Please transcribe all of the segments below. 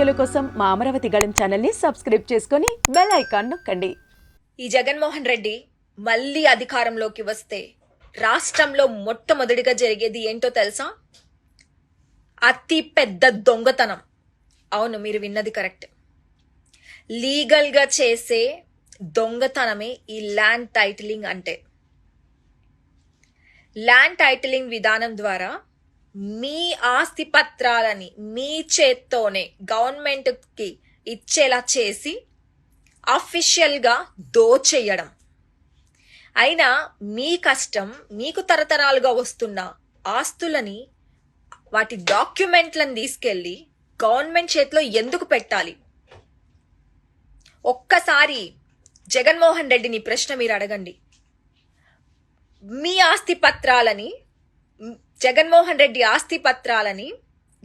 వీడియోల కోసం మా అమరావతి గళం ఛానల్ని సబ్స్క్రైబ్ చేసుకొని బెల్ ఐకాన్ నొక్కండి. ఈ జగన్మోహన్ రెడ్డి మళ్ళీ అధికారంలోకి వస్తే రాష్ట్రంలో మొట్టమొదటిగా జరిగేది ఏంటో తెలుసా? అతి పెద్ద దొంగతనం. అవును, మీరు విన్నది కరెక్ట్. లీగల్గా చేసే దొంగతనమే ఈ ల్యాండ్ టైటిలింగ్ అంటే. ల్యాండ్ టైటిలింగ్ విధానం ద్వారా మీ ఆస్తి పత్రాలని మీ చేత్తోనే గవర్నమెంట్కి ఇచ్చేలా చేసి అఫీషియల్గా దోచేయడం. అయినా మీ కష్టం, మీకు తరతరాలుగా వస్తున్న ఆస్తులని, వాటి డాక్యుమెంట్లను తీసుకెళ్ళి గవర్నమెంట్ చేతిలో ఎందుకు పెట్టాలి? ఒక్కసారి జగన్మోహన్ రెడ్డిని ప్రశ్న మీరు అడగండి. మీ ఆస్తి పత్రాలని, జగన్మోహన్ రెడ్డి ఆస్తి పత్రాలని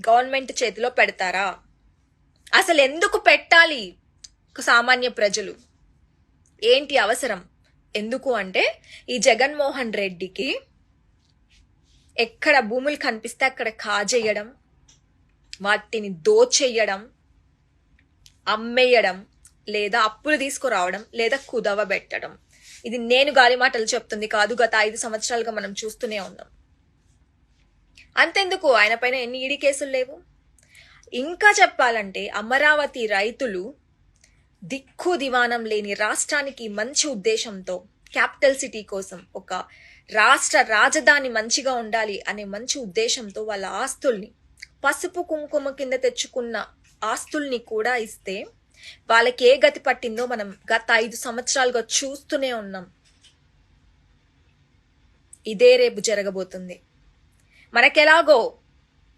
గవర్నమెంట్ చేతిలో పెడతారా? అసలు ఎందుకు పెట్టాలి? సామాన్య ప్రజలు ఏంటి అవసరం? ఎందుకు అంటే ఈ జగన్మోహన్ రెడ్డికి ఎక్కడ భూములు కనిపిస్తే అక్కడ కాజేయడం, వాటిని దోచేయడం, అమ్మేయడం, లేదా అప్పులు తీసుకురావడం, లేదా కుదవబెట్టడం. ఇది నేను గాలి మాటలు చెప్తుంది కాదు, గత 5 సంవత్సరాలుగా మనం చూస్తూనే ఉన్నాం. అంతెందుకు, ఆయన పైన ఎన్ని ఈడీ కేసులు లేవు? ఇంకా చెప్పాలంటే అమరావతి రైతులు దిక్కు దివానం లేని రాష్ట్రానికి మంచి ఉద్దేశంతో, క్యాపిటల్ సిటీ కోసం, ఒక రాష్ట్ర రాజధాని మంచిగా ఉండాలి అనే మంచి ఉద్దేశంతో వాళ్ళ ఆస్తుల్ని, పసుపు కుంకుమ కింద తెచ్చుకున్న ఆస్తుల్ని కూడా ఇస్తే వాళ్ళకి ఏ గతి పట్టిందో మనం గత 5 సంవత్సరాలుగా చూస్తూనే ఉన్నాం. ఇదే రేపు జరగబోతుంది. మనకెలాగో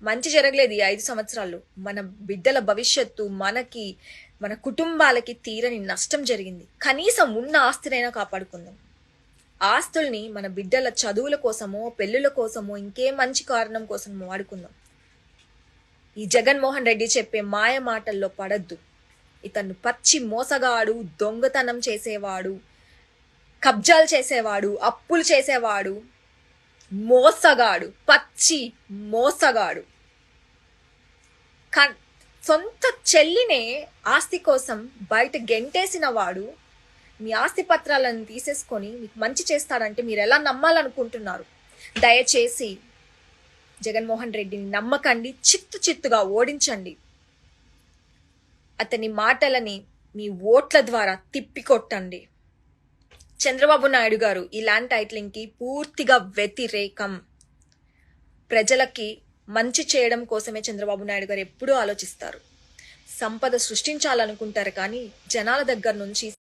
మంచి జరగలేదు ఈ 5 సంవత్సరాలు. మన బిడ్డల భవిష్యత్తు, మనకి, మన కుటుంబాలకి తీరని నష్టం జరిగింది. కనీసం ఉన్న ఆస్తినైనా కాపాడుకుందాం. ఆస్తుల్ని మన బిడ్డల చదువుల కోసమో, పెళ్ళిళ్ళ కోసమో, ఇంకే మంచి కారణం కోసమో వాడుకుందాం. ఈ జగన్మోహన్ రెడ్డి చెప్పే మాయ మాటల్లో పడద్దు. ఇతను పచ్చి మోసగాడు, దొంగతనం చేసేవాడు, కబ్జాలు చేసేవాడు, అప్పులు చేసేవాడు, మోసగాడు, పచ్చి మోసగాడు. సొంత చెల్లినే ఆస్తి కోసం బయట గెంటేసిన వాడు మీ ఆస్తి పత్రాలను తీసేసుకొని మీకు మంచి చేస్తాడంటే మీరు ఎలా నమ్మాలనుకుంటున్నారు? దయచేసి జగన్మోహన్ రెడ్డిని నమ్మకండి, చిత్తుగా ఓడించండి. అతని మాటలని మీ ఓట్ల ద్వారా తిప్పికొట్టండి. చంద్రబాబు నాయుడు గారు ఈ ల్యాండ్ టైటిలింగ్కి పూర్తిగా వ్యతిరేకం. ప్రజలకి మంచి చేయడం కోసమే చంద్రబాబు నాయుడు గారు ఎప్పుడూ ఆలోచిస్తారు. సంపద సృష్టించాలనుకుంటారు కానీ జనాల దగ్గర నుంచి